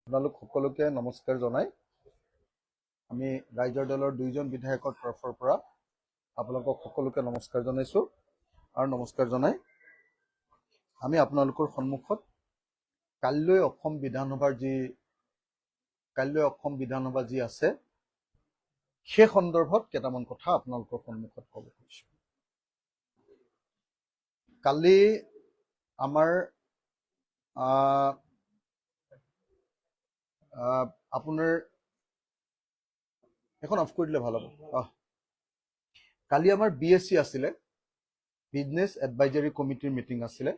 আপোনালোক সকলোকে নমস্কাৰ জনাই আমি ৰাইজৰ দলৰ দুইজন বিধায়কৰ তৰফৰ পৰা আপোনালোকক সকলোকে নমস্কাৰ জনাইছো আৰু নমস্কাৰ জনাই আমি আপোনালোকৰ সন্মুখত কাইলৈ অসম বিধানসভা যি আছে সেই সন্দৰ্ভত কেইটামান কথা আপোনালোকৰ সন্মুখত ক'ব খুজিছো। কালি আমাৰ আপোনাৰ এখন অফ কৰি দিলে ভাল হ'ব। কালি আমাৰ BSC আছিলে, বিজনেছ এডভাইজাৰী কমিটিৰ মিটিং আছিলে।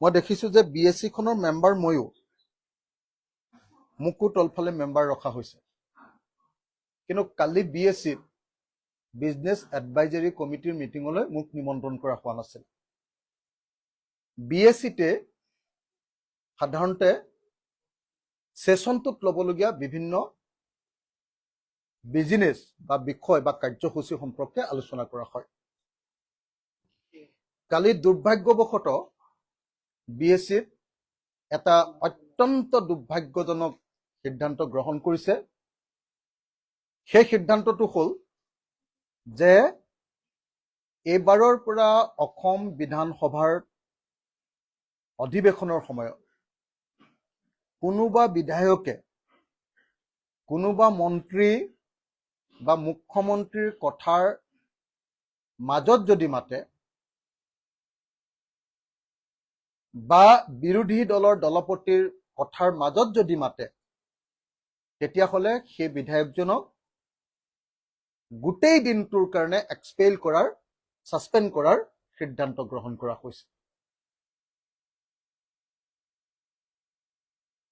মই দেখিছো যে BSC খনৰ মেম্বাৰ ময়ো, মোকো তলফালে মেম্বাৰ ৰখা হৈছে, কিন্তু কালি BSC বিজনেছ এডভাইজাৰী কমিটিৰ মিটিঙলৈ মোক নিমন্ত্ৰণ কৰা হোৱা নাছিল। BSCতে সাধাৰণতে সেশনটোত ল'বলগীয়া বিভিন্ন বিজনেছ বা বিষয় বা কাৰ্যসূচী সম্পৰ্কে আলোচনা কৰা হয়। কালি দুৰ্ভাগ্যবশতঃ BSCত এটা অত্যন্ত দুৰ্ভাগ্যজনক সিদ্ধান্ত গ্ৰহণ কৰিছে। সেই সিদ্ধান্তটো হ'ল যে এইবাৰৰ পৰা অসম বিধানসভাৰ অধিৱেশনৰ সময়ত কোনোবা বিধায়কে কোনোবা মন্ত্ৰী বা মুখ্যমন্ত্ৰীৰ কথাৰ মাজত যদি মাতে বা বিৰোধী দলৰ দলপতিৰ কথাৰ মাজত যদি মাতে, তেতিয়াহ'লে সেই বিধায়কজনক গোটেই দিনটোৰ কাৰণে ছাছপেণ্ড কৰাৰ সিদ্ধান্ত গ্ৰহণ কৰা হৈছে।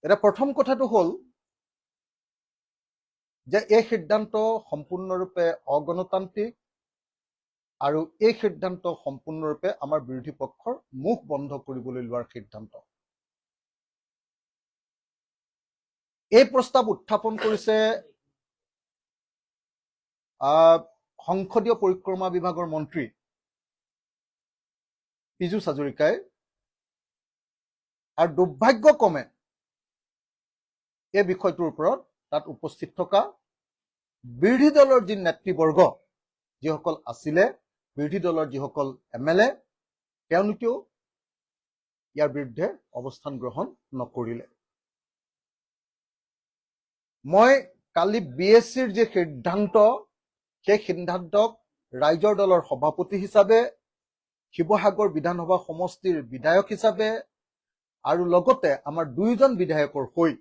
এতিয়া প্ৰথম কথাটো হ'ল যে এই সিদ্ধান্ত সম্পূৰ্ণৰূপে অগণতান্ত্ৰিক আৰু এই সিদ্ধান্ত সম্পূৰ্ণৰূপে আমাৰ বিৰোধী পক্ষৰ মুখ বন্ধ কৰিবলৈ লোৱাৰ সিদ্ধান্ত। এই প্ৰস্তাৱ উত্থাপন কৰিছে সংসদীয় পৰিক্ৰমা বিভাগৰ মন্ত্ৰী পীযুষ হাজৰিকাই, আৰু দুৰ্ভাগ্যক্ৰমে এই বিষয়টোৰ ওপৰত তাত উপস্থিত থকা বিৰোধী দলৰ যি নেতৃবৰ্গ যিসকল আছিলে, বিৰোধী দলৰ যিসকল MLA, তেওঁলোকেও ইয়াৰ বিৰুদ্ধে অৱস্থান গ্ৰহণ নকৰিলে। মই কালি BSCৰ যি সিদ্ধান্ত, সেই সিদ্ধান্তক ৰাইজৰ দলৰ সভাপতি হিচাপে, শিৱসাগৰ বিধানসভা সমষ্টিৰ বিধায়ক হিচাপে আৰু লগতে আমাৰ দুইজন বিধায়কৰ হৈ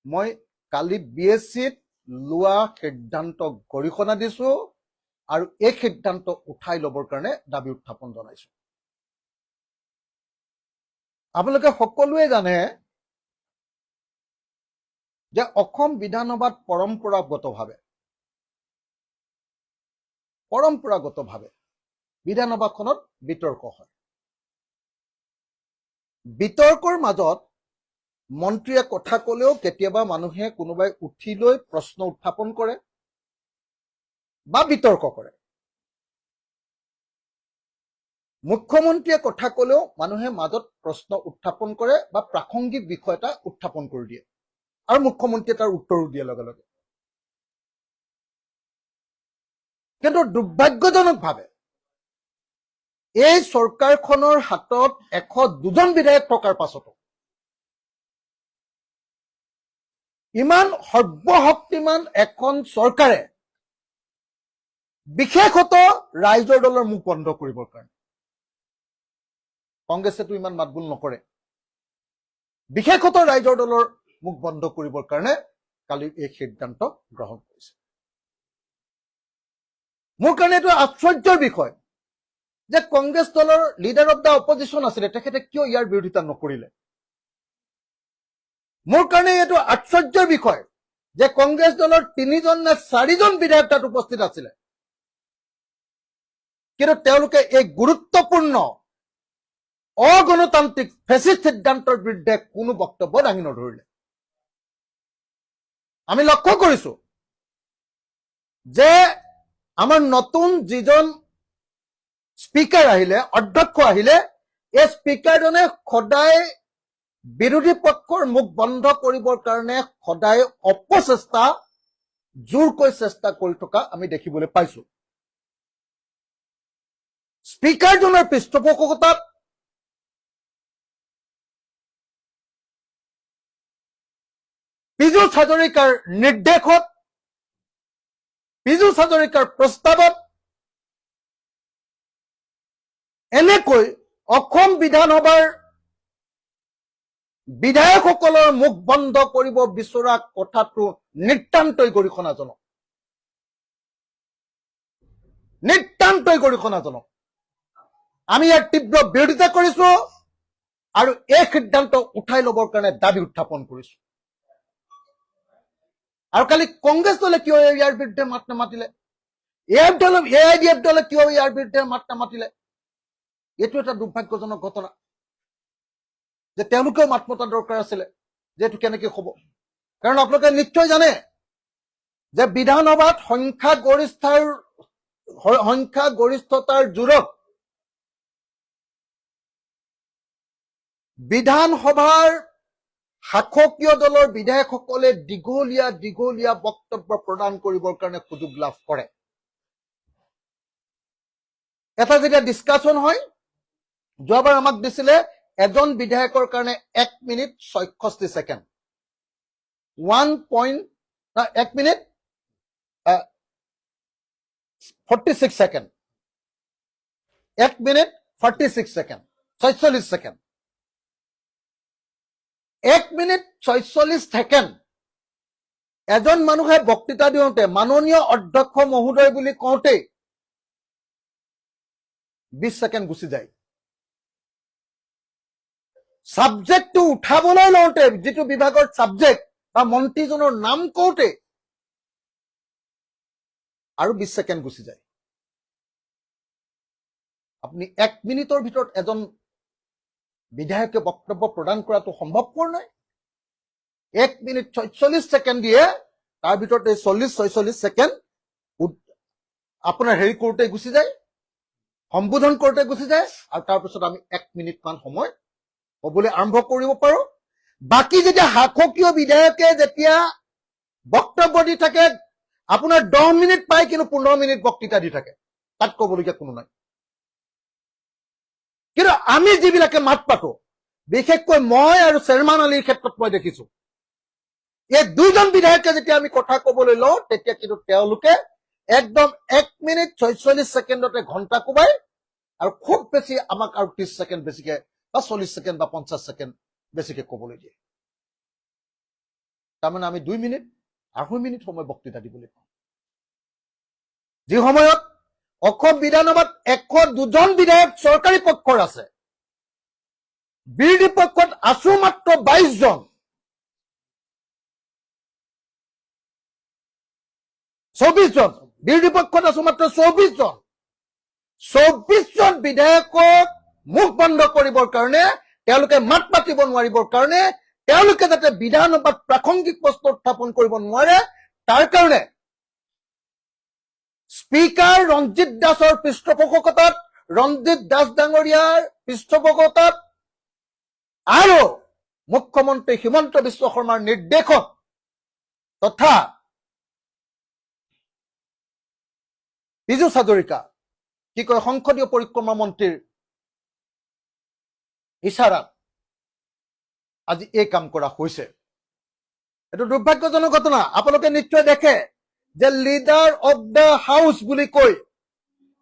মই কালি BSCত লোৱা সিদ্ধান্তক গৰিহণা দিছো আৰু এই সিদ্ধান্ত উঠাই ল'বৰ কাৰণে দাবী উত্থাপন জনাইছো। আপোনালোকে সকলোৱে জানে যে অসম বিধানসভাত পৰম্পৰাগতভাৱে বিধানসভাখনত বিতৰ্ক হয়। বিতৰ্কৰ মাজত মন্ত্ৰীয়ে কথা ক'লেও কেতিয়াবা মানুহে কোনোবাই উঠি লৈ প্ৰশ্ন উত্থাপন কৰে বা বিতৰ্ক কৰে। মুখ্যমন্ত্ৰীয়ে কথা ক'লেও মানুহে মাজত প্ৰশ্ন উত্থাপন কৰে বা প্ৰাসংগিক বিষয় এটা উত্থাপন কৰি দিয়ে আৰু মুখ্যমন্ত্ৰীয়ে তাৰ উত্তৰো দিয়ে লগে লগে। কিন্তু দুৰ্ভাগ্যজনকভাৱে এই চৰকাৰখনৰ হাতত 102জন বিধায়ক থকাৰ পাছতো ইমান সৰ্বশক্তিমান এখন চৰকাৰে বিশেষত ৰাইজৰ দলৰ মুখ বন্ধ কৰিবৰ কাৰণে, কংগ্ৰেছেতো ইমান মাতবোল নকৰে, বিশেষত ৰাইজৰ দলৰ মুখ বন্ধ কৰিবৰ কাৰণে কালি এই সিদ্ধান্ত গ্ৰহণ কৰিছে। মোৰ কাৰণে এইটো আশ্চৰ্যৰ বিষয় যে কংগ্ৰেছ দলৰ লিডাৰ অফ দ্য অপজিশ্যন আছিলে, তেখেতে কিয় ইয়াৰ বিৰোধিতা নকৰিলে। মোৰ কাৰণে এইটো আশ্চৰ্যৰ বিষয় যে কংগ্ৰেছ দলৰ 3জন নে 4জন বিধায়ক তাত উপস্থিত আছিলে, কিন্তু তেওঁলোকে এই গুৰুত্বপূৰ্ণ অগণতান্ত্ৰিক ফেচিষ্ট সিদ্ধান্তৰ বিৰুদ্ধে কোনো বক্তব্য দাঙি নধৰিলে। আমি লক্ষ্য কৰিছো যে আমাৰ নতুন যিজন স্পিকাৰ আহিলে, অধ্যক্ষ আহিলে, এই স্পিকাৰজনে সদায় বিৰোধী পক্ষৰ মুখ বন্ধ কৰিবৰ কাৰণে সদায় অপচেষ্টা জোৰকৈ চেষ্টা কৰি থকা আমি দেখিবলৈ পাইছো। স্পীকাৰজনৰ পৃষ্ঠপোষকতাত পীযুষ হাজৰিকাৰ নিৰ্দেশত, পীযুষ হাজৰিকাৰ প্ৰস্তাৱত এনেকৈ অসম বিধানসভাৰ বিধায়কসকলৰ মুখ বন্ধ কৰিব বিচৰা কথাটো নিতান্তই গৰিহণাজনক, নিতান্তই গৰিহণাজনক। আমি ইয়াৰ তীব্ৰ বিৰোধিতা কৰিছো আৰু এই সিদ্ধান্ত উঠাই ল'বৰ কাৰণে দাবী উত্থাপন কৰিছো। আৰু কালি কংগ্ৰেছ দলে কিয় ইয়াৰ বিৰুদ্ধে মাত নামাতিলে, AIDF দলে কিয় ইয়াৰ বিৰুদ্ধে মাত নামাতিলে? এইটো এটা দুৰ্ভাগ্যজনক ঘটনা যে তেওঁলোকেও মাত মতা দৰকাৰ আছিলে যে এইটো কেনেকৈ হ'ব। কাৰণ আপোনালোকে নিশ্চয় জানে যে বিধানসভাত সংখ্যাগৰিষ্ঠতাৰ জোৰত বিধানসভাৰ শাসকীয় দলৰ বিধায়কসকলে দীঘলীয়া বক্তব্য প্ৰদান কৰিবৰ কাৰণে সুযোগ লাভ কৰে। এটা যেতিয়া ডিছকাশ্যন হয়, যোৱাবাৰ আমাক দিছিলে এজন বিধায়কৰ কাৰণে 1 minute 66 second, 1 minute 46 second, 1 minute 46 second, 46 second, 1 minute 46 second এজন মানুহে বক্তৃতা দিওঁতে মাননীয় অধ্যক্ষ মহোদয় বুলি কওঁতে 20 ছেকেণ্ড গুচি যায়। ছাবজেক্টটো উঠাবলৈ লওঁতে, যিটো বিভাগৰ ছাবজেক্ট বা মন্ত্ৰীজনৰ নাম কওঁতে আৰু 20 ছেকেণ্ড গুচি যায়। আপুনি 1 মিনিটৰ ভিতৰত এজন বিধায়কে বক্তব্য প্ৰদান কৰাটো সম্ভৱপৰ নহয়। 1 মিনিট 46 ছেকেণ্ড দিয়ে, তাৰ ভিতৰত এই 40-46 ছেকেণ্ড আপোনাৰ হেৰি কৰোঁতে গুচি যায়, সম্বোধন কৰোঁতে গুচি যায়, আৰু তাৰপিছত আমি 1 মিনিট মান সময় ক'বলৈ আৰম্ভ কৰিব পাৰো। বাকী যেতিয়া শাসকীয় বিধায়কে যেতিয়া বক্তব্য দি থাকে, আপোনাৰ 10 মিনিট পায় কিন্তু 15 মিনিট বক্তৃতা দি থাকে, তাত ক'বলগীয়া কোনো নাই। কিন্তু আমি যিবিলাকে মাত পাতো, বিশেষকৈ মই আৰু চেয়াৰমান আলীৰ ক্ষেত্ৰত মই দেখিছো, এই দুজন বিধায়কে যেতিয়া আমি কথা ক'বলৈ লওঁ, তেতিয়া কিন্তু তেওঁলোকে একদম 1 মিনিট 46 ছেকেণ্ডতে ঘণ্টা কোবাই আৰু খুব বেছি আমাক আৰু 30 ছেকেণ্ড বেছিকে বা 40 ছেকেণ্ড বা 50 ছেকেণ্ড বেছিকে ক'বলৈ দিয়ে। তাৰমানে আমি 2 মিনিট 2.5 মিনিট সময় বক্তৃতা দিবলৈ পাওঁ। যি সময়ত অসম বিধানসভাত 102 জন বিধায়ক চৰকাৰী পক্ষৰ আছে, বিৰোধী পক্ষত আছো মাত্ৰ 22 জন। 24 জন বিৰোধী পক্ষত আছো মাত্ৰ 24 জন। 24 জন বিধায়কক মুখ বন্ধ কৰিবৰ কাৰণে, তেওঁলোকে মাত মাতিব নোৱাৰিবৰ কাৰণে, তেওঁলোকে যাতে বিধানসভাত প্ৰাসংগিক প্ৰশ্ন উত্থাপন কৰিব নোৱাৰে, তাৰ কাৰণে স্পীকাৰ ৰঞ্জিত দাসৰ পৃষ্ঠপোষকতাত, ৰঞ্জিত দাস ডাঙৰীয়াৰ পৃষ্ঠপোষকতাত আৰু মুখ্যমন্ত্ৰী হিমন্ত বিশ্ব শৰ্মাৰ নিৰ্দেশত তথা পীযুষ হাজৰিকা কি কয় সংসদীয় পৰিক্ৰমা মন্ত্ৰীৰ ইছাৰাত আজি এই কাম কৰা হৈছে। এইটো দুৰ্ভাগ্যজনক ঘটনা। আপোনালোকে নিশ্চয় দেখে যে লিডাৰ অফ দ্য হাউচ বুলি কৈ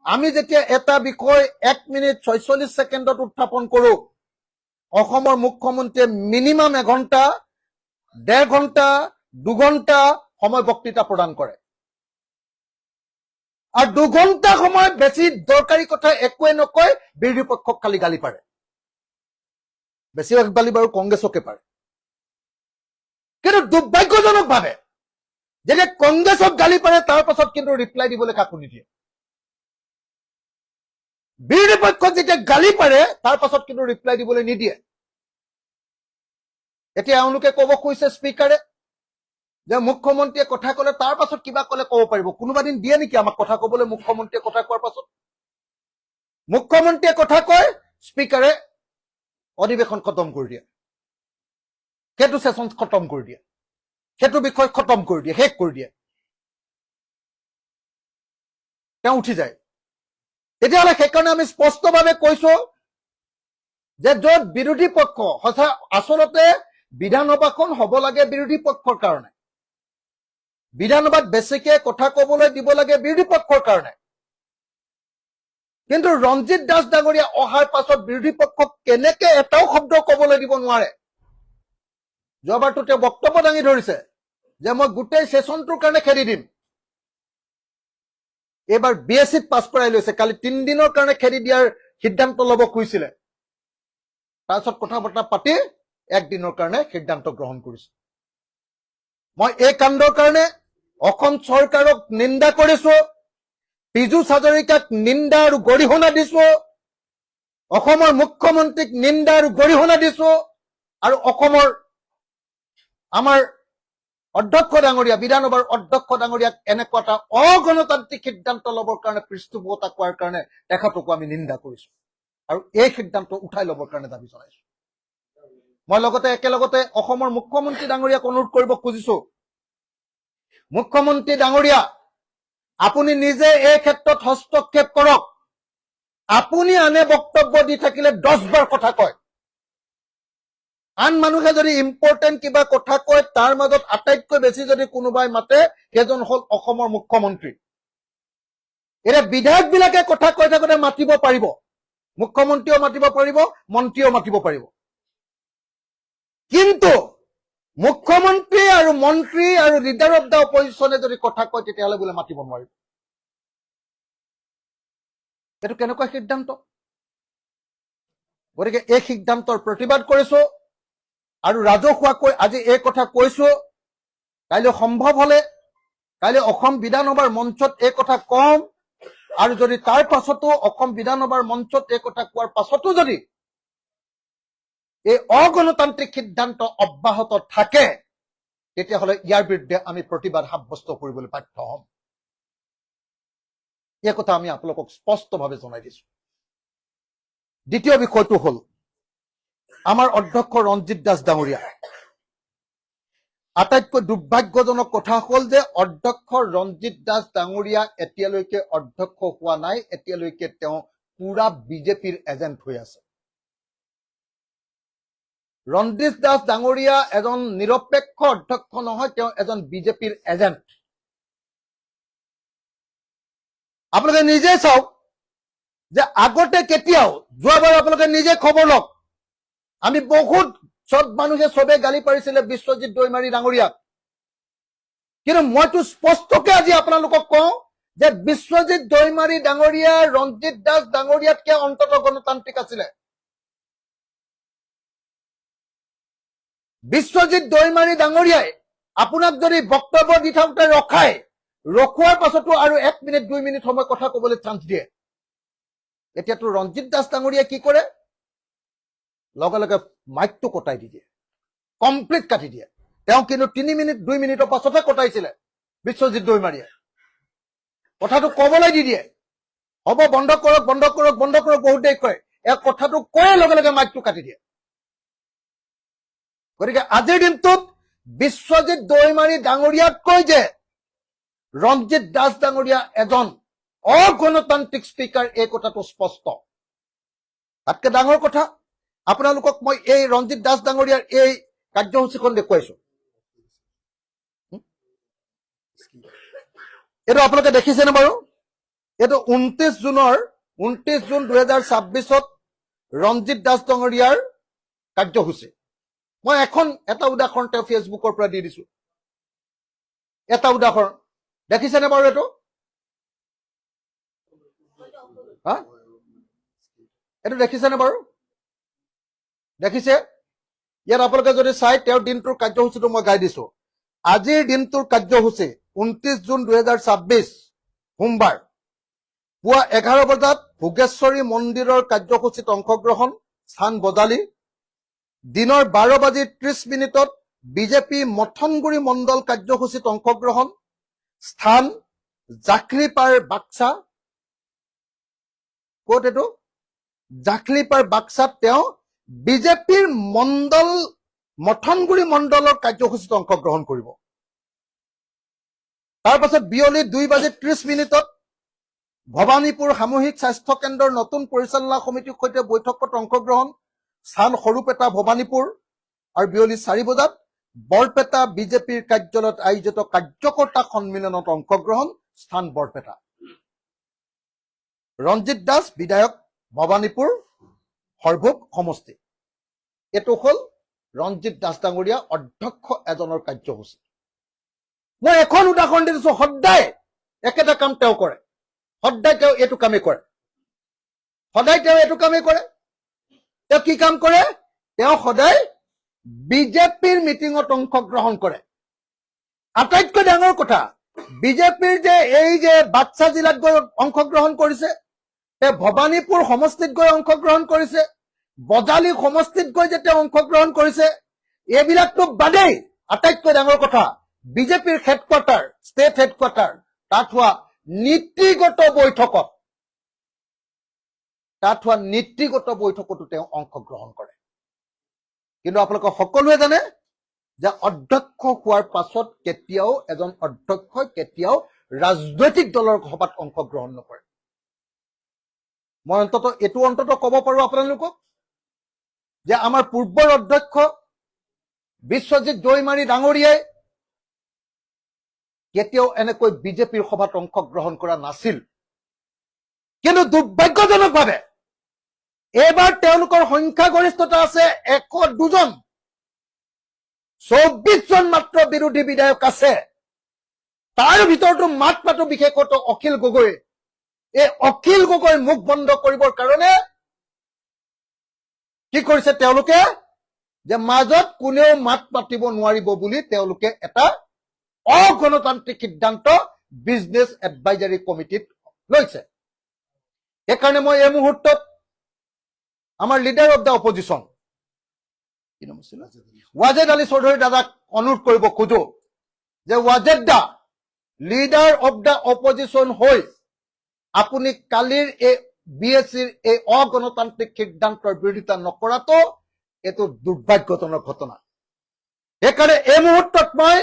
আমি যেতিয়া এটা বিষয় 1 মিনিট 46 ছেকেণ্ডত উত্থাপন কৰো, অসমৰ মুখ্যমন্ত্ৰীয়ে মিনিমাম 1 ঘণ্টা, 1.5 ঘণ্টা, 2 ঘণ্টা সময় বক্তৃতা প্ৰদান কৰে। আৰু 2 ঘণ্টা সময় বেছি দৰকাৰী কথা একোৱে নকয়, বিৰোধী পক্ষক খালি গালি পাৰে। বেছিভাগ গালি বাৰু কংগ্ৰেছকে পাৰে। কিন্তু দুৰ্ভাগ্যজনকভাৱে যেতিয়া কংগ্ৰেছক গালি পাৰে, তাৰ পাছত কিন্তু ৰিপ্লাই দিবলৈ কাকো নিদিয়ে। বিৰোধী পক্ষক যেতিয়া গালি পাৰে, তাৰ পাছত কিন্তু ৰিপ্লাই দিবলৈ নিদিয়ে। এতিয়া এওঁলোকে ক'ব কৈছে স্পীকাৰে যে মুখ্যমন্ত্ৰীয়ে কথা ক'লে তাৰ পাছত কিবা ক'লে ক'ব পাৰিব। কোনোবা দিন দিয়ে নেকি আমাক কথা ক'বলৈ? মুখ্যমন্ত্ৰীয়ে কথা কোৱাৰ পাছত মুখ্যমন্ত্ৰীয়ে কথা কয়, স্পীকাৰে অধিৱেশন খতম কৰি দিয়ে। সেইটো সেশন খতম কৰি দিয়ে, সেইটো বিষয় খতম কৰি দিয়ে, শেষ কৰি দিয়ে, তেওঁ উঠি যায়। তেতিয়াহ'লে সেইকাৰণে আমি স্পষ্টভাৱে কৈছো যে য'ত বিৰোধী পক্ষ সঁচা আচলতে বিধানসভাখন হ'ব লাগে বিৰোধী পক্ষৰ কাৰণে, বিধানসভাত বেছিকে কথা ক'বলৈ দিব লাগে বিৰোধী পক্ষৰ কাৰণে, কিন্তু ৰঞ্জিত দাস ডাঙৰীয়া অহাৰ পাছত বিৰোধী পক্ষক কেনেকে এটাও শব্দ ক'বলৈ দিব নোৱাৰে। যোৱাবাৰটো তেওঁ বক্তব্য দাঙি ধৰিছে যে মই গোটেই সেশনটোৰ কাৰণে খেদি দিম। এইবাৰ BSCত পাছ কৰাই লৈছে, কালি 3 দিনৰ কাৰণে খেদি দিয়াৰ সিদ্ধান্ত ল'ব খুজিছিলে, তাৰপিছত কথা বতৰা পাতি 1 দিনৰ কাৰণে সিদ্ধান্ত গ্ৰহণ কৰিছে। মই এই কাণ্ডৰ কাৰণে অসম চৰকাৰক নিন্দা কৰিছো, পীযুষ হাজৰিকাক নিন্দা আৰু গৰিহণা দিছো, অসমৰ মুখ্যমন্ত্ৰীক নিন্দা আৰু গৰিহণা দিছো, আৰু অসমৰ আমাৰ অধ্যক্ষ ডাঙৰীয়া, বিধানসভাৰ অধ্যক্ষ ডাঙৰীয়াক এনেকুৱা এটা অগণতান্ত্ৰিক সিদ্ধান্ত ল'বৰ কাৰণে পৃষ্ঠপোষকতা কৰাৰ কাৰণে তেখেতকো আমি নিন্দা কৰিছো আৰু এই সিদ্ধান্ত উঠাই ল'বৰ কাৰণে দাবী জনাইছো। মই লগতে একেলগতে অসমৰ মুখ্যমন্ত্ৰী ডাঙৰীয়াক অনুৰোধ কৰিব খুজিছো, মুখ্যমন্ত্ৰী ডাঙৰীয়া আপুনি নিজে এই ক্ষেত্ৰত হস্তক্ষেপ কৰক। আপুনি আনে বক্তব্য দি থাকিলে 10 বাৰ কথা কয়, আন মানুহে যদি ইম্পৰ্টেণ্ট কিবা কথা কয় তাৰ মাজত আটাইতকৈ বেছি যদি কোনোবাই মাতে সেইজন হল অসমৰ মুখ্যমন্ত্ৰী। এতিয়া বিধায়ক বিলাকে কথা কৈ থাকোতে মাতিব পাৰিব, মুখ্যমন্ত্ৰীও মাতিব পাৰিব, মন্ত্ৰীও মাতিব পাৰিব, কিন্তু মুখ্যমন্ত্ৰী আৰু মন্ত্ৰী আৰু লিডাৰ অফ দ্য অপজিশ্যনে যদি কথা কয় তেতিয়াহ'লে বোলে মাতিব নোৱাৰিব। এইটো কেনেকুৱা সিদ্ধান্ত? গতিকে এই সিদ্ধান্তৰ প্ৰতিবাদ কৰিছো আৰু ৰাজহুৱাকৈ আজি এই কথা কৈছো, কাইলৈ সম্ভৱ হলে কাইলৈ অসম বিধানসভাৰ মঞ্চত এই কথা কম, আৰু যদি তাৰ পাছতো অসম বিধানসভাৰ মঞ্চত এই কথা কোৱাৰ পাছতো যদি এই অগণতান্ত্ৰিক সিদ্ধান্ত অব্যাহত থাকে তেতিয়াহ'লে ইয়াৰ বিৰুদ্ধে আমি প্ৰতিবাদ সাব্যস্ত কৰিবলৈ বাধ্য হ'ম। এই কথা আমি আপোনালোকক স্পষ্টভাৱে জনাই দিছো। দ্বিতীয় বিষয়টো হ'ল আমাৰ অধ্যক্ষ ৰঞ্জিত দাস ডাঙৰীয়া। আটাইতকৈ দুৰ্ভাগ্যজনক কথা হ'ল যে অধ্যক্ষ ৰঞ্জিত দাস ডাঙৰীয়া এতিয়ালৈকে অধ্যক্ষ হোৱা নাই, এতিয়ালৈকে তেওঁ পুৰা বিজেপিৰ এজেণ্ট হৈ আছে। ৰঞ্জিত দাস ডাঙৰীয়া এজন নিৰপেক্ষ অধ্যক্ষ নহয়, তেওঁ এজন বিজেপিৰ এজেণ্ট। আপোনালোকে নিজে চাওক যে আগতে কেতিয়াও, যোৱাবাৰ আপোনালোকে নিজে খবৰ লওক, আমি বহুত চব মানুহে চবে গালি পাৰিছিলে বিশ্বজিৎ দৈমাৰী ডাঙৰীয়াক, কিন্তু মইতো স্পষ্টকে আজি আপোনালোকক কওঁ যে বিশ্বজিৎ দৈমাৰী ডাঙৰীয়া ৰঞ্জিত দাস ডাঙৰীয়াতকে অন্তত গণতান্ত্ৰিক আছিলে। বিশ্বজিৎ দৈমাৰী ডাঙৰীয়াই আপোনাক যদি বক্তব্য দি থাকোঁতে ৰখোৱাৰ পাছতো আৰু 1 মিনিট 2 মিনিট সময় কথা ক'বলৈ চান্স দিয়ে। এতিয়াতো ৰঞ্জিত দাস ডাঙৰীয়াই কি কৰে, লগে লগে মাইকটো কটাই দি দিয়ে, কমপ্লিট কাটি দিয়ে। তেওঁ কিন্তু 3 মিনিট 2 মিনিটৰ পাছতে কটাইছিলে বিশ্বজিৎ দৈমাৰীয়ে, কথাটো ক'বলৈ দি দিয়ে, হ'ব বন্ধ কৰক বন্ধ কৰক বন্ধ কৰক বহুত দেৰি কয়, এই কথাটো কৈয়ে লগে লগে মাইকটো কাটি দিয়ে। গতিকে আজিৰ দিনটোত বিশ্বজিৎ দৈমাৰী ডাঙৰীয়াতকৈ যে ৰঞ্জিত দাস ডাঙৰীয়া এজন অগণতান্ত্ৰিক স্পীকাৰ, এই কথাটো স্পষ্ট। তাতকে ডাঙৰ কথা, আপোনালোকক মই এই ৰঞ্জিত দাস ডাঙৰীয়াৰ এই কাৰ্যসূচীখন দেখুৱাইছো। এইটো আপোনালোকে দেখিছেনে বাৰু? এইটো 29 জুন 2026 ৰঞ্জিত দাস ডাঙৰীয়াৰ কাৰ্যসূচী। মই এটা উদাহৰণ তেওঁ ফেচবুকৰ পৰা দি দিছো, এটা উদাহৰণ দেখিছেনে বাৰু? এইটো দেখিছেনে বাৰু? দেখিছে? ইয়াত আপোনালোকে যদি চাই তেওঁৰ দিনটোৰ কাৰ্যসূচীটো মই গাই দিছো। আজিৰ দিনটোৰ কাৰ্যসূচী 29 জুন 2026 সোমবাৰ পুৱা 11 বজাত ভোগেশ্বৰী মন্দিৰৰ কাৰ্যসূচীত অংশগ্ৰহণ, স্থান বজালি। দিনৰ 12:30 বিজেপি মথনগুৰি মণ্ডল কাৰ্যসূচীত অংশগ্ৰহণ, স্থান জাখলিপাৰ বাক্সা। ক'ত এইটো? জাখলিপাৰ বাক্সাত তেওঁ বিজেপিৰ মণ্ডল মথনগুৰি মণ্ডলৰ কাৰ্যসূচীত অংশগ্ৰহণ কৰিব। তাৰ পাছত বিয়লি 2:30 ভবানীপুৰ সামূহিক স্বাস্থ্য কেন্দ্ৰৰ নতুন পৰিচালনা সমিতিৰ সৈতে বৈঠকত অংশগ্ৰহণ, স্থান সৰুপেটা ভবানীপুৰ। আৰু বিয়লি 4 বজাত বৰপেটা বিজেপিৰ কাৰ্যালয়ত আয়োজিত কাৰ্যকৰ্তা সন্মিলনত অংশগ্ৰহণ, স্থান বৰপেটা। ৰঞ্জিত দাস বিধায়ক, ভবানীপুৰ সৰভোগ সমষ্টি। এইটো হ'ল ৰঞ্জিত দাস ডাঙৰীয়া অধ্যক্ষ এজনৰ কাৰ্যসূচী। মই এখন উদাহৰণ দিছো, সদায় একেটা কাম তেওঁ কৰে, সদায় তেওঁ এইটো কামেই কৰে, সদায় তেওঁ এইটো কামেই কৰে। তেওঁ কি কাম কৰে? তেওঁ সদায় বিজেপিৰ মিটিঙত অংশগ্ৰহণ কৰে। আটাইতকৈ ডাঙৰ কথা, বিজেপিৰ এই যে বাক্সা জিলাত গৈ অংশগ্ৰহণ কৰিছে, তেওঁ ভবানীপুৰ সমষ্টিত গৈ অংশগ্ৰহণ কৰিছে, বজালী সমষ্টিত গৈ যে তেওঁ অংশগ্ৰহণ কৰিছে, এইবিলাকতো বাদেই আটাইতকৈ ডাঙৰ কথা, বিজেপিৰ হেডকোৱাৰ্টাৰ, ষ্টেট হেডকোৱাৰ্টাৰ, তাত হোৱা নীতিগত বৈঠকতো তেওঁ অংশগ্ৰহণ কৰে। কিন্তু আপোনালোকে সকলোৱে জানে যে অধ্যক্ষ হোৱাৰ পাছত কেতিয়াও এজন অধ্যক্ষই কেতিয়াও ৰাজনৈতিক দলৰ সভাত অংশগ্ৰহণ নকৰে। মই এইটো ক'ব পাৰো আপোনালোকক যে আমাৰ পূৰ্বৰ অধ্যক্ষ বিশ্বজিৎ দৈমাৰী ডাঙৰীয়াই কেতিয়াও এনেকৈ বিজেপিৰ সভাত অংশগ্ৰহণ কৰা নাছিল। কিন্তু দুৰ্ভাগ্যজনকভাৱে এইবাৰ তেওঁলোকৰ সংখ্যাগৰিষ্ঠতা আছে 102 জন, 24 জন মাত্ৰ বিৰোধী বিধায়ক আছে। তাৰ ভিতৰতো মাত্ৰ বিশেষকৈ অখিল গগৈ। এই অখিল গগৈৰ মুখ বন্ধ কৰিবৰ কাৰণে কি কৰিছে তেওঁলোকে? যে মাজত কোনেও মাত মাতিব নোৱাৰিব বুলি তেওঁলোকে এটা অগণতান্ত্ৰিক সিদ্ধান্ত বিজনেছ এডভাইজাৰী কমিটিত লৈছে। সেইকাৰণে মই এই মুহূৰ্তত আমাৰ leader of the opposition Wajed Ali Choudhury দাদাক অনুৰোধ কৰিব খোজো যে ৱাজেদ দা, লিডাৰ অফ দ্য অপজিশ্যন হৈ আপুনি কালিৰ এই বিএছচিৰ এই অগণতান্ত্ৰিক সিদ্ধান্তৰ বিৰোধিতা নকৰাটো এইটো দুৰ্ভাগ্যজনক ঘটনা। সেইকাৰণে এই মুহূৰ্তত মই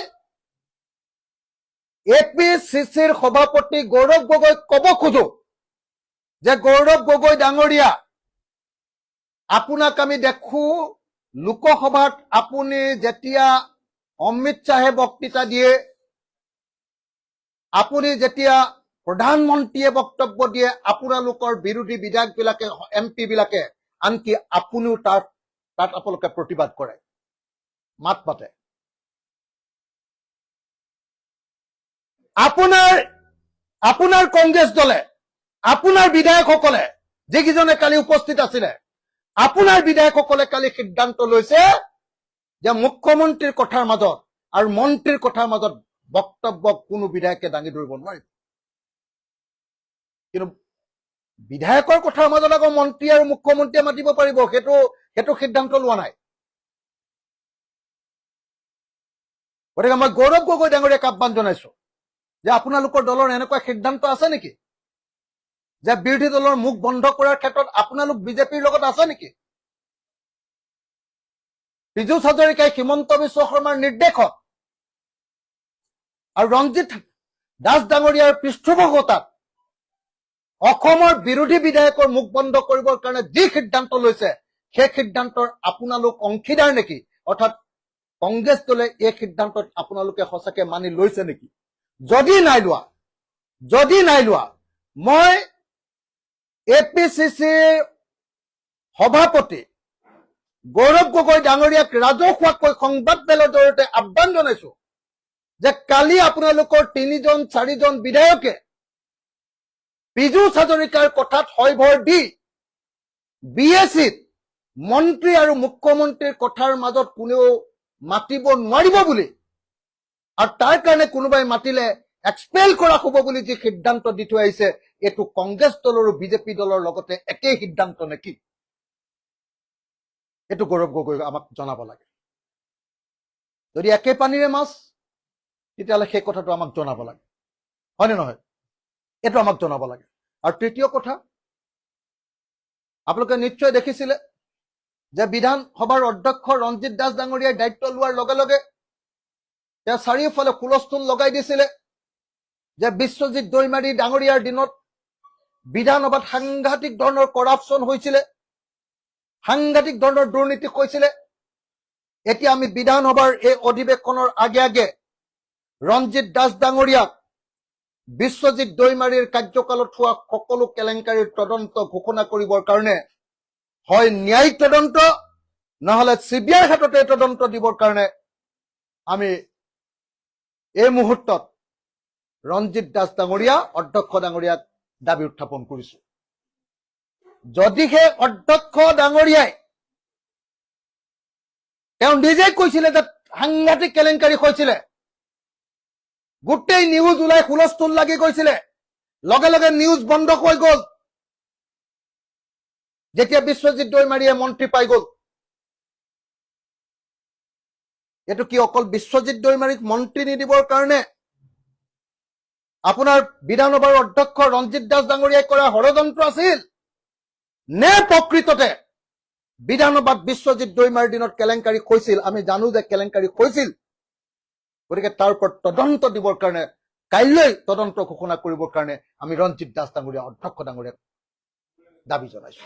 APCCৰ সভাপতি গৌৰৱ গগৈক ক'ব খোজো যে গৌৰৱ গগৈ ডাঙৰীয়া, আপোনাক আমি দেখো লোকসভাত আপুনি যেতিয়া অমিত শ্বাহে বক্তৃতা দিয়ে, আপুনি যেতিয়া প্ৰধানমন্ত্ৰীয়ে বক্তব্য দিয়ে, আপোনালোকৰ বিৰোধী বিধায়কবিলাকে, MP বিলাকে, আনকি আপুনিও তাত আপোনালোকে প্ৰতিবাদ কৰে, মাত মাতে। আপোনাৰ কংগ্ৰেছ দলে, আপোনাৰ বিধায়কসকলে, যিকেইজনে কালি উপস্থিত আছিলে, আপোনাৰ বিধায়কসকলে কালি সিদ্ধান্ত লৈছে যে মুখ্যমন্ত্ৰীৰ কথাৰ মাজত আৰু মন্ত্ৰীৰ কথাৰ মাজত বক্তব্য কোনো বিধায়কে দাঙি ধৰিব নোৱাৰিব। কিন্তু বিধায়কৰ কথাৰ মাজত আকৌ মন্ত্ৰী আৰু মুখ্যমন্ত্ৰীয়ে মাতিব পাৰিব, সেইটো সিদ্ধান্ত লোৱা নাই। গতিকে মই গৌৰৱ গগৈ ডাঙৰীয়াক আহ্বান জনাইছো যে আপোনালোকৰ দলৰ এনেকুৱা সিদ্ধান্ত আছে নেকি যে বিৰোধী দলৰ মুখ বন্ধ কৰাৰ ক্ষেত্ৰত আপোনালোক বিজেপিৰ লগত আছে নেকি? পীযুষ হাজৰিকাই হিমন্ত বিশ্ব শৰ্মাৰ নিৰ্দেশত আৰু ৰঞ্জিত দাস ডাঙৰীয়াৰ পৃষ্ঠপোষকতাত অসমৰ বিৰোধী বিধায়কৰ মুখ বন্ধ কৰিবৰ কাৰণে যি সিদ্ধান্ত লৈছে, সেই সিদ্ধান্তৰ আপোনালোক অংশীদাৰ নেকি? অৰ্থাৎ কংগ্ৰেছ দলে এই সিদ্ধান্তত আপোনালোকে সঁচাকে মানি লৈছে নেকি? যদি নাই লোৱা, মই APCCৰ সভাপতি গৌৰৱ গগৈ ডাঙৰীয়াক ৰাজহুৱাকৈ সংবাদমেলৰ জৰিয়তে আহ্বান জনাইছো যে কালি আপোনালোকৰ 3-4জন বিধায়কে পীযুষ হাজৰিকাৰ কথাত হয় ভৰ দি BSCত মন্ত্ৰী আৰু মুখ্যমন্ত্ৰীৰ কথাৰ মাজত কোনেও মাতিব নোৱাৰিব বুলি, আৰু তাৰ কাৰণে কোনোবাই মাতিলে এক্সপেল কৰা হ'ব বুলি যি সিদ্ধান্ত দি থৈ আহিছে, এইটো কংগ্ৰেছ দল আৰু বিজেপি দলৰ লগতে একেই সিদ্ধান্ত নেকি? এইটো গৌৰৱ গগৈ আমাক জনাব লাগে। যদি একে পানীৰে মাছ, তেতিয়াহ'লে সেই কথাটো আমাক জনাব লাগে, হয়নে নহয়? এইটো আমাক জনাব লাগে। আৰু তৃতীয় কথা, আপোনালোকে নিশ্চয় দেখিছিলে যে বিধানসভাৰ অধ্যক্ষ ৰঞ্জিত দাস ডাঙৰীয়াই দায়িত্ব লোৱাৰ লগে লগে তেওঁ চাৰিওফালে হুলস্থুল লগাই দিছিলে যে বিশ্বজিৎ দৈমাৰী ডাঙৰীয়াৰ দিনত বিধানসভাত সাংঘাতিক ধৰণৰ কৰাপশ্যন হৈছিলে, সাংঘাতিক ধৰণৰ দুৰ্নীতি হৈছিলে। এতিয়া আমি বিধানসভাৰ এই অধিৱেশনৰ আগে আগে ৰঞ্জিত দাস ডাঙৰীয়াক বিশ্বজিৎ দৈমাৰীৰ কাৰ্যকালত হোৱা সকলো কেলেংকাৰীৰ তদন্ত ঘোষণা কৰিবৰ কাৰণে হয় ন্যায়িক তদন্ত নহলে চিবিআইৰ হাততে তদন্ত দিবৰ কাৰণে আমি এই মুহূৰ্তত ৰঞ্জিত দাস ডাঙৰীয়া অধ্যক্ষ ডাঙৰীয়াক দাবী উত্থাপন কৰিছো। যদিহে অধ্যক্ষ ডাঙৰীয়াই তেওঁ নিজে কৈছিলে যে সাংঘাতিক কেলেংকাৰী হৈছিলে, গোটেই নিউজ ওলাই হুলস্থুল লাগি গৈছিলে, লগে লগে নিউজ বন্ধ হৈ গল যেতিয়া বিশ্বজিৎ দৈমাৰীয়ে মন্ত্ৰী পাই গল। এইটো কি অকল বিশ্বজিৎ দৈমাৰীক মন্ত্ৰী নিদিবৰ কাৰণে আপোনাৰ বিধানসভাৰ অধ্যক্ষ ৰঞ্জিত দাস ডাঙৰীয়াই কৰা ষড়যন্ত্ৰ আছিল নে প্ৰকৃততে বিধানসভাত বিশ্বজিৎ দৈমাৰীৰ দিনত কেলেংকাৰী হৈছিল? আমি জানো যে কেলেংকাৰী হৈছিল, গতিকে তাৰ ওপৰত তদন্ত দিবৰ কাৰণে কাইলৈ তদন্ত ঘোষণা কৰিবৰ কাৰণে আমি ৰঞ্জিত দাস ডাঙৰীয়া অধ্যক্ষ ডাঙৰীয়াক দাবী জনাইছো।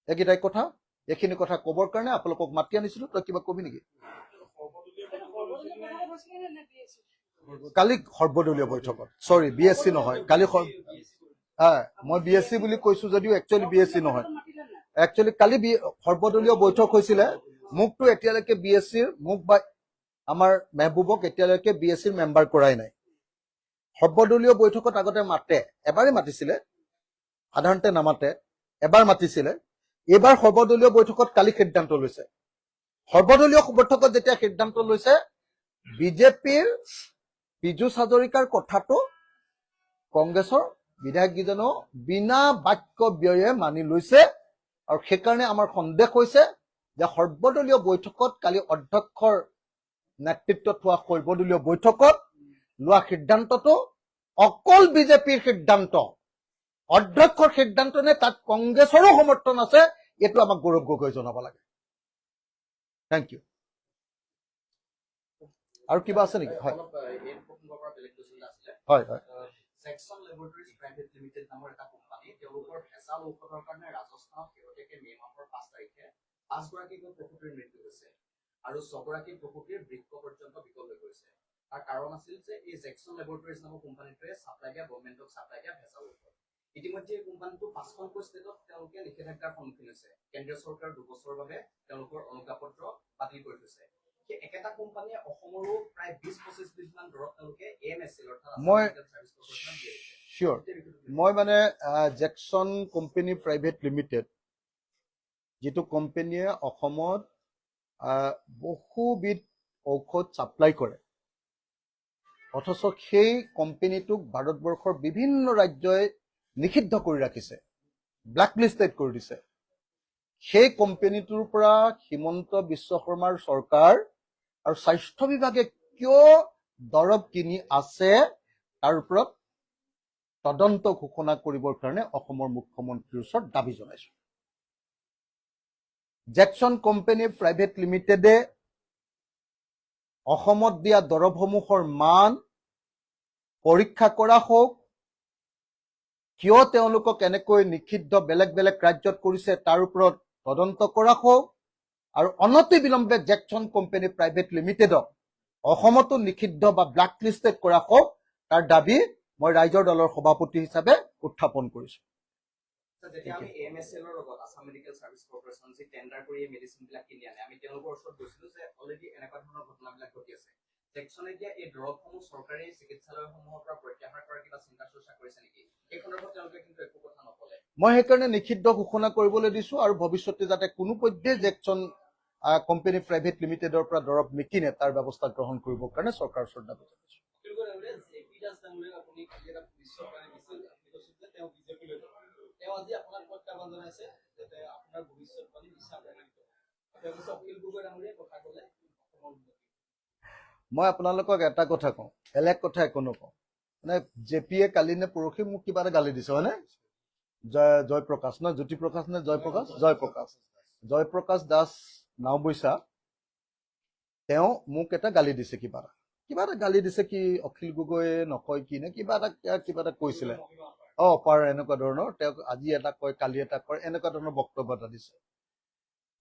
এইকেইটাই কথা, এইখিনি কথা কবৰ কাৰণে আপোনালোকক মাতি আনিছিলো। তই কিবা কবি নেকি? কালি সৰ্বদলীয় বৈঠকত, চৰি বিএছচি নহয়, কালি মই বিএছচি বুলি কৈছো যদিও একচুৱেলি বিএছচি নহয়, একচুৱেলি কালি সৰ্বদলীয় বৈঠক হৈছিলে। মোকতো এতিয়ালৈকে বিএছচিৰ মোক বা আমাৰ মেহবুবক এতিয়ালৈকে বিএছচিৰ মেম্বাৰ কৰাই নাই। সৰ্বদলীয় বৈঠকত আগতে মাতে, এবাৰেই মাতিছিলে, সাধাৰণতে নামাতে, এবাৰ মাতিছিলে। এইবাৰ সৰ্বদলীয় বৈঠকত কালি সিদ্ধান্ত লৈছে। সৰ্বদলীয় বৈঠকত যেতিয়া সিদ্ধান্ত লৈছে, বিজেপিৰ পীযুষ হাজৰিকাৰ কথাটো কংগ্ৰেছৰ বিধায়ককেইজনেও বিনা বাক্য ব্যয়ে মানি লৈছে। আৰু সেইকাৰণে আমাৰ সন্দেহ হৈছে যে সৰ্বদলীয় বৈঠকত কালি অধ্যক্ষৰ নেতৃত্বত হোৱা সৰ্বদলীয় বৈঠকত লোৱা সিদ্ধান্তটো অকল বিজেপিৰ সিদ্ধান্ত, অধ্যক্ষৰ সিদ্ধান্ত নে তাত কংগ্ৰেছৰো সমৰ্থন আছে, এইটো আমাক গৌৰৱ গগৈ জনাব লাগে। Thank you. আৰু কিবা আছে নেকি? হয় হয় হয়। জেকচন লেবৰেটৰীজ প্ৰাইভেট লিমিটেড নামৰ এটা কোম্পানী, তেওঁলোকৰ ভেজাল ঔষধৰ কাৰণে ৰাজস্থানত শেহতীয়াকৈ মে মাহৰ 5 তাৰিখে 5 গৰাকীকৈ প্ৰসূতিৰ মৃত্যু হৈছে আৰু 6 গৰাকী প্ৰসূতিৰ বৃক্ক পৰ্যন্ত বিকল হৈ পৰিছে। তাৰ কাৰণ আছিল যে এই জেকচন লেবৰেটৰীজ নামৰ কোম্পানীটোৱে চাপ্লাই দিয়া গভৰ্ণমেণ্টক চাপ্লাই দিয়া ভেজাল ঔষধ। ইতিমধ্যে এই কোম্পানীটো 5খনকৈ ষ্টেটত তেওঁলোকে নিষেধাজ্ঞাৰ সন্মুখীন হৈছে। কেন্দ্ৰীয় চৰকাৰৰ 2 বছৰৰ বাবে তেওঁলোকৰ অনুজ্ঞাপত্ৰ বাতিল কৰি থৈছে। সেই একেটা কোম্পানীয়ে অসমৰো প্ৰায় 20-25 বিধমান দৰৱ তেওঁলোকে AMSL অৰ্থাৎ মই মানে জেকচন কোম্পানী প্ৰাইভেট লিমিটেড, যিটো কোম্পানীয়ে অসমত বহুবিধ ঔষধ ছাপ্লাই কৰে, অথচ সেই কোম্পানীটোক ভাৰতবৰ্ষৰ বিভিন্ন ৰাজ্যই নিষিদ্ধ কৰি ৰাখিছে, ব্লেকলিষ্টেড কৰি দিছে। সেই কোম্পানীটোৰ পৰা হিমন্ত বিশ্ব শৰ্মাৰ চৰকাৰ আৰু স্বাস্থ্য বিভাগে কিয় দৰৱ কিনি আছে তাৰ ওপৰত তদন্ত ঘোষণা কৰিবৰ কাৰণে অসমৰ মুখ্যমন্ত্ৰীৰ ওচৰত দাবী জনাইছো। জেকচন কোম্পানী প্ৰাইভেট লিমিটেডে অসমত দিয়া দৰৱসমূহৰ মান পৰীক্ষা কৰা হওক, কিয় তেওঁলোকক এনেকৈ নিষিদ্ধ বেলেগ বেলেগ ৰাজ্যত কৰিছে তাৰ ওপৰত তদন্ত কৰা হওক, আৰু অনতি বিলম্বে জেকচন কোম্পানী প্ৰাইভেট লিমিটেডক অসমতো নিষিদ্ধ বা ব্লেকলিষ্টেড কৰা হওক, তাৰ দাবী মই ৰাইজৰ দলৰ সভাপতি হিচাপে উত্থাপন কৰিছো। যেতিয়া আমি AMSLৰ লগত আসাম মেডিকেল সাৰ্ভিস কৰ্পোৰেচন যি টেন্ডাৰ কৰি মেডিচিনবিলাক কিনি আনে, আমি তেওঁলোকৰ ওচৰত গৈছিলো যে অলৰেডি এনেকুৱা ধৰণৰ ঘটনাবিলাক ঘটি আছে। জেকচনে এতিয়া এই দৰৱসমূহ চৰকাৰী চিকিৎসালয়সমূহৰ পৰা প্ৰত্যাহাৰ কৰাৰ কিবা চিন্তা চৰ্চা কৰিছে নেকি? এই সন্দৰ্ভত তেওঁলোকে কিন্তু একো কথা নকলে। মই সেইকাৰণে নিষিদ্ধ ঘোষণা কৰিবলৈ দিছো আৰু ভৱিষ্যতে যাতে কোনো পধ্যে জেকচন কোম্পানী প্ৰাইভেট লিমিটেডৰ পৰা দৰৱ নিকিনে তাৰ ব্যৱস্থা গ্ৰহণ কৰিবৰ কাৰণে চৰকাৰৰ ওচৰত দাবী জনাইছো। মই আপোনালোকক এটা কথা কওঁ, বেলেগ কথা একো নকওঁ। মানে জেপিয়ে কালি নে পৰহি মোক কিবা এটা গালি দিছে, হয়নে? জয়প্ৰকাশ ন, জ্যোতিপ্ৰকাশ নে জয়প্ৰকাশ? জয়প্ৰকাশ জয়প্ৰকাশ দাস নাওবৈচা তেওঁ মোক এটা গালি দিছে, কিবা এটা গালি দিছে, কি অখিল গগৈয়ে নকয় কি নে কিবা এটা কৈছিলে, পাৰ এনেকুৱা ধৰণৰ, তেওঁক আজি এটা কয় কালি এটা কয়, এনেকুৱা ধৰণৰ বক্তব্য এটা দিছে।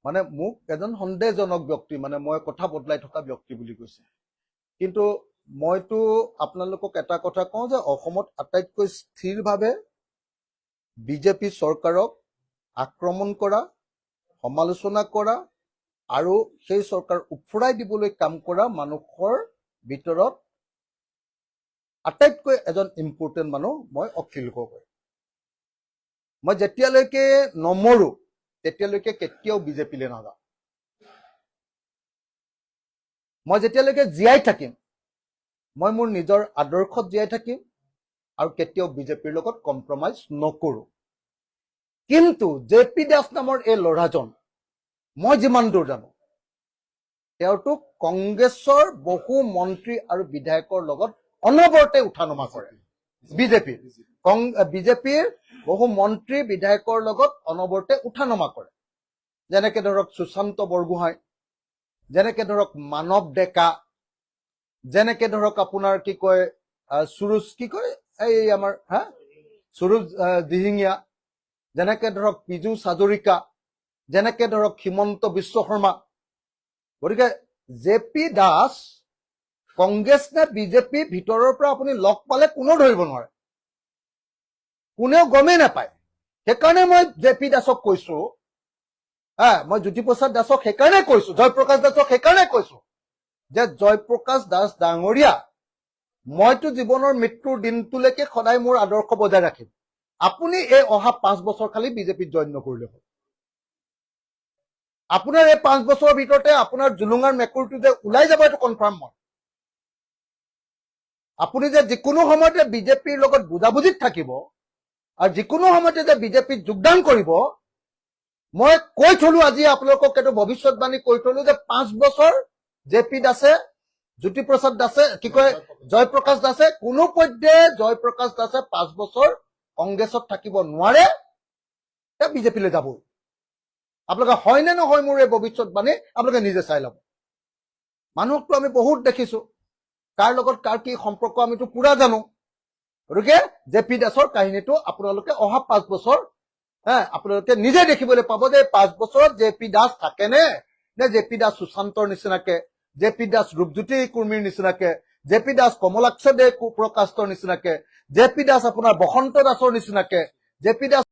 মানে মোক এজন সন্দেহজনক ব্যক্তি, মানে মই কথা বদলাই থকা ব্যক্তি বুলি কৈছে। কিন্তু মইতো আপোনালোকক এটা কথা কওঁ যে অসমত আটাইতকৈ স্থিৰভাৱে বিজেপি চৰকাৰক আক্ৰমণ কৰা, সমালোচনা কৰা আৰু সেই চৰকাৰ উফৰাই দিবলৈ কাম কৰা মানুহৰ ভিতৰত আটাইতকৈ এজন ইম্পৰ্টেণ্ট মানুহ মই অখিল গগৈ। মই যেতিয়ালৈকে নমৰো তেতিয়ালৈকে কেতিয়াও বিজেপিলৈ নাযাওঁ। মই যেতিয়ালৈকে জীয়াই থাকিম মই মোৰ নিজৰ আদৰ্শত জীয়াই থাকিম আৰু কেতিয়াও বিজেপিৰ লগত কম্প্ৰমাইজ নকৰো। কিন্তু জে পি দাস নামৰ এই ল'ৰাজন, মই যিমান দূৰ জানো, তেওঁতো কংগ্ৰেছৰ বহু মন্ত্ৰী আৰু বিধায়কৰ লগত অনবৰতে উঠা নমা কৰে। বিজেপিৰ বহু মন্ত্ৰী বিধায়কৰ লগত অনবৰতে উঠা নমা কৰে। যেনেকে ধৰক সুশান্ত বৰগোহাঁই, যেনেকে ধৰক মানৱ ডেকা, যেনেকে ধৰক আপোনাৰ কি কয় সুৰুজ, কি কয় এই আমাৰ সুৰুজ দিহিঙীয়া, যেনেকে ধৰক পীযুষ হাজৰিকা, যেনেকে ধৰক হিমন্ত বিশ্ব শৰ্মা। গতিকে জে পি দাস কংগ্ৰেছ নে বিজেপি ভিতৰৰ পৰা আপুনি লগ পালে কোনেও ধৰিব নোৱাৰে, কোনেও গমেই নাপায়। সেইকাৰণে মই জে পি দাসক কৈছো, মই জ্যোতিপ্ৰসাদ দাসক সেইকাৰণে কৈছো, জয়প্ৰকাশ দাসক সেইকাৰণে কৈছো যে জয়প্ৰকাশ দাস ডাঙৰীয়া, মইতো জীৱনৰ মৃত্যুৰ দিনটোলৈকে সদায় মোৰ আদৰ্শ বজাই ৰাখিম। আপুনি এই অহা 5 বছৰ খালি বিজেপিত জইন নকৰিলে হ'ল। আপোনাৰ এই 5 বছৰৰ ভিতৰতে আপোনাৰ জুলুঙাৰ মেকুৰীটো যে ওলাই যাব, এইটো কনফাৰ্ম মই। আপুনি যে যিকোনো সময়তে বিজেপিৰ লগত বুজাবুজিত থাকিব আৰু যিকোনো সময়তে যে বিজেপিত যোগদান কৰিব, মই কৈ থলো আজি আপোনালোকক, এইটো ভৱিষ্যতবাণী কৈ থলো যে 5 বছৰ জে পি দাসে, জ্যোতিপ্ৰসাদ দাসে, কি কয় জয়প্ৰকাশ দাসে, কোনো পধ্যে জয়প্ৰকাশ দাসে 5 বছৰ কংগ্ৰেছত থাকিব নোৱাৰে, তেওঁ বিজেপিলৈ যাব। আপোনালোকে হয় নে নহয় মোৰ এই ভৱিষ্যতবাণী আপোনালোকে নিজে চাই ল'ব। মানুহকতো আমি বহুত দেখিছো, কাৰ লগত কাৰ কি সম্পৰ্ক আমিতো পুৰা জানো। গতিকে জে পি দাসৰ কাহিনীটো আপোনালোকে অহা 5 বছৰ আপোনালোকে নিজে দেখিবলৈ পাব যে 5 বছৰত জে পি দাস থাকেনে, নে জে পি দাস সুশান্তৰ নিচিনাকে, জে পি দাস ৰূপজ্যোতি কুৰ্মীৰ নিচিনাকে, জে পি দাস কমলাক্ষ দে প্ৰকাশৰ নিচিনাকে, জে পি দাস আপোনাৰ বসন্ত দাসৰ নিচিনাকে, জে পি দাস